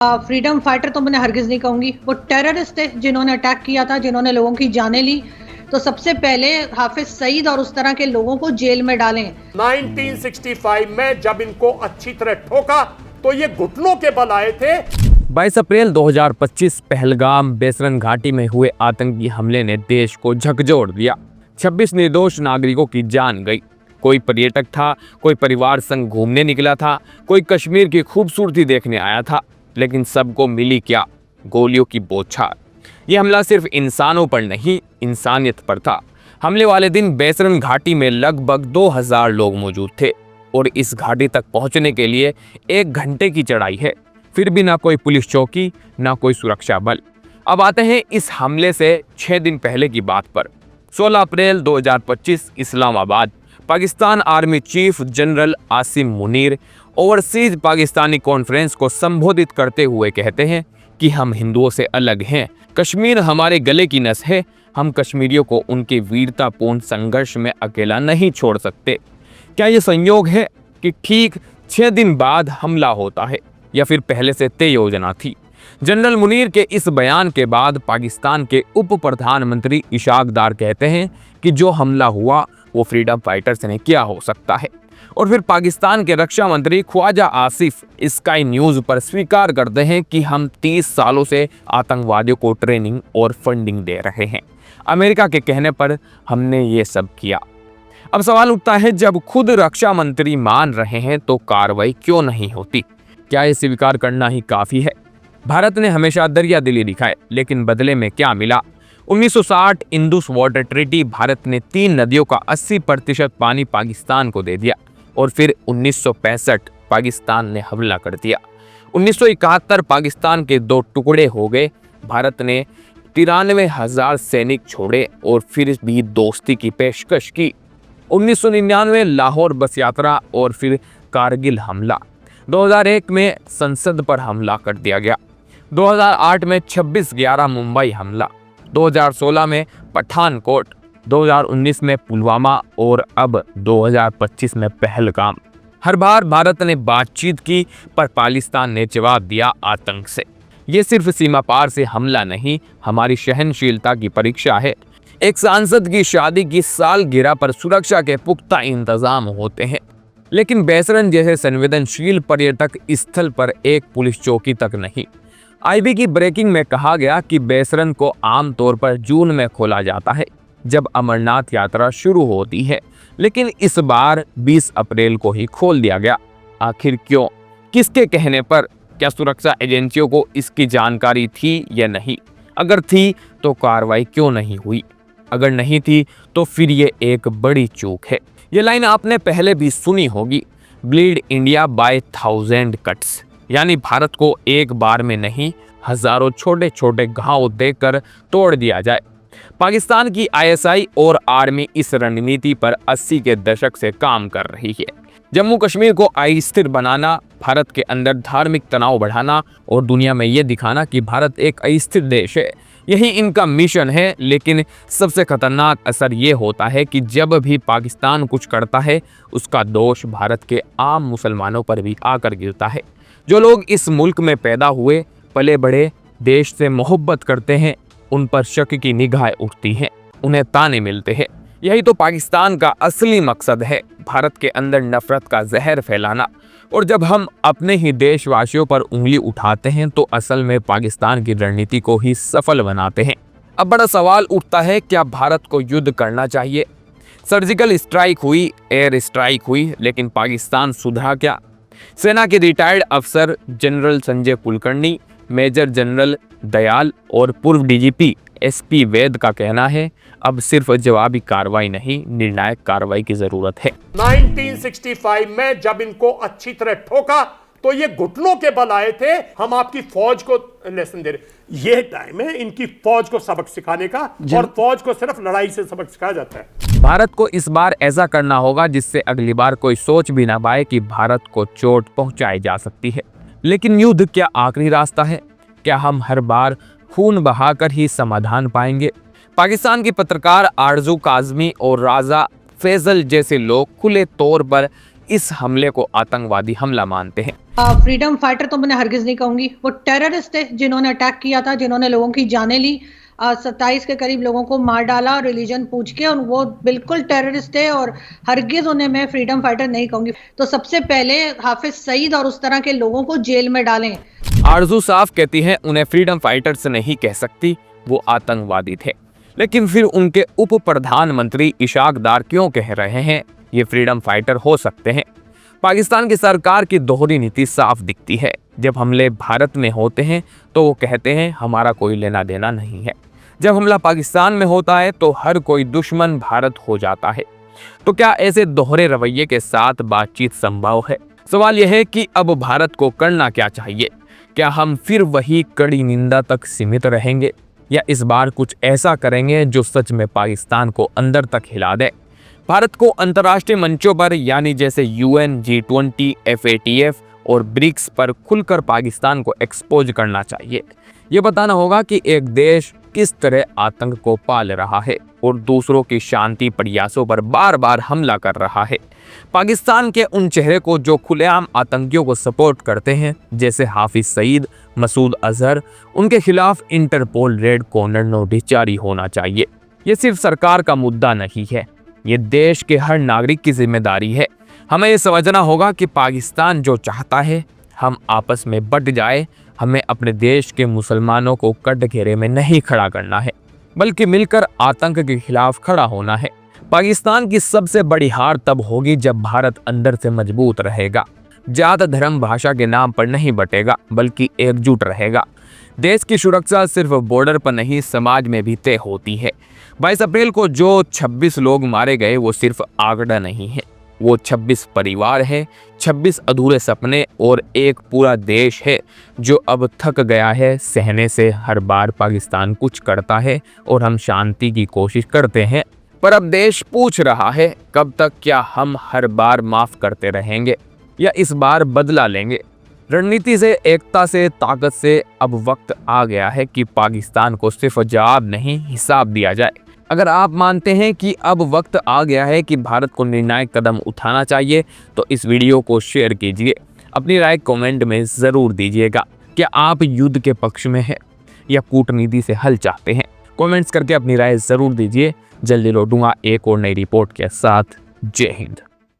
Freedom fighter तो मैं हरगिज नहीं कहूंगी, वो टेररिस्ट थे जिन्होंने अटैक किया था, जिन्होंने लोगों की जानें ली। तो सबसे पहले हाफिज सईद और उस तरह के लोगों को जेल में डालें। 1965 में जब इनको अच्छी तरह ठोका तो ये घुटनों के बल आए थे। 22 अप्रैल 2025 पहलगाम बेसरन घाटी में हुए आतंकी हमले ने देश को झकझोर दिया। 26 निर्दोष नागरिकों की जान गई। कोई पर्यटक था, कोई परिवार संग घूमने निकला था, कोई कश्मीर की खूबसूरती देखने आया था, लेकिन सबको मिली क्या? गोलियों की बौछार। यह हमला सिर्फ इंसानों पर नहीं, इंसानियत पर था। हमले वाले दिन बेसरन घाटी में लगभग 2000 लोग मौजूद थे और इस घाटी तक पहुंचने के लिए 1 घंटे की चढ़ाई है। फिर भी ना कोई पुलिस चौकी, ना कोई सुरक्षा बल। अब आते हैं इस हमले से 6 दिन पहले की बात पर। 16 अप्रैल 2025 Islamabad. Pakistan army chief general Asim Munir overseas Pakistani conference को संबोधित करते हुए कहते हैं कि हम हिंदुओं से अलग हैं, कश्मीर हमारे गले की नस है, हम कश्मीरियों को उनके वीरतापूर्ण संघर्ष में अकेला नहीं छोड़ सकते। क्या ये संयोग है कि ठीक 6 दिन बाद हमला होता है या फिर पहले से तय योजना थी? जनरल मुनीर के इस बयान के बाद पाकिस्तान के उप प्रधानमंत्री इशाक डार कहते हैं कि जो हमला हुआ वो फ्रीडम फाइटर्स ने किया हो सकता है। और फिर पाकिस्तान के रक्षा मंत्री ख्वाजा आसिफ स्काई न्यूज पर स्वीकार करते हैं कि हम 30 सालों से आतंकवादियों को ट्रेनिंग और फंडिंग दे रहे हैं। अमेरिका के कहने पर हमने ये सब किया। अब सवाल उठता है, जब खुद रक्षा मंत्री मान रहे हैं तो कार्रवाई क्यों नहीं होती? क्या ये स्वीकार करना ही काफी है? भारत ने हमेशा दरिया दिली दिखाए, लेकिन बदले में क्या मिला? 1960 इंडस वाटर ट्रीटी, भारत ने 3 नदियों का 80% पानी पाकिस्तान को दे दिया। और फिर 1965 पाकिस्तान ने हमला कर दिया। 1971 पाकिस्तान के 2 टुकड़े हो गए। भारत ने 93,000 सैनिक छोड़े और फिर भी दोस्ती की पेशकश की। 1999 लाहौर बस यात्रा और फिर कारगिल हमला। 2001 में संसद पर हमला कर दिया गया। 2008 में 26/11 मुंबई हमला। 2016 में पठानकोट, 2019 में पुलवामा और अब 2025 में पहलगाम। हर बार भारत ने बातचीत की, पर पाकिस्तान ने जवाब दिया आतंक से। ये सिर्फ सीमा पार से हमला नहीं, हमारी सहनशीलता की परीक्षा है। एक सांसद की शादी की सालगिरह पर सुरक्षा के पुख्ता इंतजाम होते हैं, लेकिन बेसरन जैसे संवेदनशील पर्यटक स्थल पर एक पुलिस चौकी तक नहीं। आईबी की ब्रेकिंग में कहा गया कि बेसरन को आमतौर पर जून में खोला जाता है, जब अमरनाथ यात्रा शुरू होती है, लेकिन इस बार 20 अप्रैल को ही खोल दिया गया। आखिर क्यों? किसके कहने पर? क्या सुरक्षा एजेंसियों को इसकी जानकारी थी या नहीं? अगर थी तो कार्रवाई क्यों नहीं हुई? अगर नहीं थी तो फिर ये एक बड़ी चूक है। ये लाइन आपने पहले भी सुनी होगी, ब्लीड इंडिया बाय 1000 कट्स, यानी भारत को एक बार में नहीं, हजारों छोटे छोटे घाव देकर तोड़ दिया जाए। पाकिस्तान की आईएसआई और आर्मी इस रणनीति पर 80 के दशक से काम कर रही है। जम्मू कश्मीर को अस्थिर बनाना, भारत के अंदर धार्मिक तनाव बढ़ाना और दुनिया में ये दिखाना कि भारत एक अस्थिर देश है, यही इनका मिशन है। लेकिन सबसे खतरनाक असर ये होता है कि जब भी पाकिस्तान कुछ करता है, उसका दोष भारत के आम मुसलमानों पर भी आकर गिरता है। जो लोग इस मुल्क में पैदा हुए, पले बड़े, देश से मोहब्बत करते हैं, उन पर शक की निगाहें उठती हैं, उन्हें ताने मिलते हैं। यही तो पाकिस्तान का असली मकसद है, भारत के अंदर नफरत का जहर फैलाना। और जब हम अपने ही देशवासियों पर उंगली उठाते हैं तो असल में पाकिस्तान की रणनीति को ही सफल बनाते हैं। अब बड़ा सवाल उठता है, क्या भारत को युद्ध करना चाहिए? सर्जिकल स्ट्राइक हुई, एयर स्ट्राइक हुई, लेकिन पाकिस्तान सुधरा क्या? सेना के रिटायर्ड अफसर general Sanjay Kulkarni, major general Dayal और पूर्व डीजीपी एसपी वैद का कहना है, अब सिर्फ जवाबी कार्रवाई नहीं, निर्णायक कार्रवाई की जरूरत है। 1965 में जब इनको अच्छी तरह ठोका तो ये घुटनों के बल आए थे, हम आपकी फौज को लेसन दे रहे। ये टाइम है इनकी फौज को सबक सिखाने का, और फौज को सिर्फ लड़ाई से सबक सिखाया जाता है। भारत को इस बार ऐसा करना होगा जिससे अगली बार कोई सोच भी ना पाए कि भारत को चोट पहुंचाई जा सकती है। लेकिन युद्ध क्या आखिरी रास्ता है? क्या हम हर बार खून बहाकर ही समाधान पाएंगे? पाकिस्तान की पत्रकार आरजू काजमी और राजा फैजल जैसे लोग खुले तौर पर इस हमले को आतंकवादी हमला मानते हैं। फ्रीडम फाइटर तो मैं हरगिज नहीं कहूंगी, वो टेररिस्ट थे जिन्होंने अटैक किया था, जिन्होंने लोगों की जानें ली, 27 के करीब लोगों को मार डाला रिलीजन पूछ के, और वो बिल्कुल टेररिस्ट थे और हरगिज उन्हें मैं फ्रीडम फाइटर नहीं कहूंगी। तो सबसे पहले हाफिज सईद और उस तरह के लोगों को जेल में डालें। आरजू साफ कहती हैं उन्हें फ्रीडम फाइटर्स नहीं कह सकती, वो आतंकवादी थे। लेकिन फिर उनके उप प्रधानमंत्री इशाक डार क्यों कह रहे हैं ये फ्रीडम फाइटर हो सकते हैं? पाकिस्तान की सरकार की दोहरी नीति साफ दिखती है। जब हमले भारत में होते हैं तो वो कहते हैं हमारा कोई लेना देना नहीं है, जब हमला पाकिस्तान में होता है तो हर कोई दुश्मन भारत हो जाता है। तो क्या ऐसे दोहरे रवैये के साथ बातचीत संभव है? सवाल यह है कि अब भारत को करना क्या चाहिए? क्या हम फिर वही कड़ी निंदा तक सीमित रहेंगे या इस बार कुछ ऐसा करेंगे जो सच में पाकिस्तान को अंदर तक हिला दे? भारत को अंतर्राष्ट्रीय मंचों पर यानी जैसे UN, G20, FATF और ब्रिक्स पर खुलकर पाकिस्तान को एक्सपोज करना चाहिए। ये बताना होगा कि एक देश किस तरह आतंक को पाल रहा है और दूसरों की शांति प्रयासों पर बार बार हमला कर रहा है। पाकिस्तान के उन चेहरे को जो खुलेआम आतंकियों को सपोर्ट करते हैं, जैसे हाफिज सईद, मसूद अजहर, उनके खिलाफ इंटरपोल रेड कॉर्नर नोटिस जारी होना चाहिए। ये सिर्फ सरकार का मुद्दा नहीं है, ये देश के हर नागरिक की जिम्मेदारी है। हमें ये समझना होगा कि पाकिस्तान जो चाहता है हम आपस में बट जाए। हमें अपने देश के मुसलमानों को कटघरे में नहीं खड़ा करना है, बल्कि मिलकर आतंक के खिलाफ खड़ा होना है। पाकिस्तान की सबसे बड़ी हार तब होगी जब भारत अंदर से मजबूत रहेगा, जात धर्म भाषा के नाम पर नहीं बटेगा, बल्कि एकजुट रहेगा। देश की सुरक्षा सिर्फ बॉर्डर पर नहीं, समाज में भी तय होती है। 22 अप्रैल को जो 26 लोग मारे गए वो सिर्फ आंकड़ा नहीं है, वो 26 परिवार है, 26 अधूरे सपने और एक पूरा देश है जो अब थक गया है सहने से। हर बार पाकिस्तान कुछ करता है और हम शांति की कोशिश करते हैं, पर अब देश पूछ रहा है कब तक? क्या हम हर बार माफ़ करते रहेंगे या इस बार बदला लेंगे? रणनीति से, एकता से, ताकत से अब वक्त आ गया है कि पाकिस्तान को सिर्फ जवाब नहीं हिसाब दिया जाए। अगर आप मानते हैं कि अब वक्त आ गया है कि भारत को निर्णायक कदम उठाना चाहिए तो इस वीडियो को शेयर कीजिए। अपनी राय कमेंट में ज़रूर दीजिएगा। क्या आप युद्ध के पक्ष में हैं या कूटनीति से हल चाहते हैं? कमेंट्स करके अपनी राय ज़रूर दीजिए। जल्दी लौटूंगा एक और नई रिपोर्ट के साथ। जय हिंद।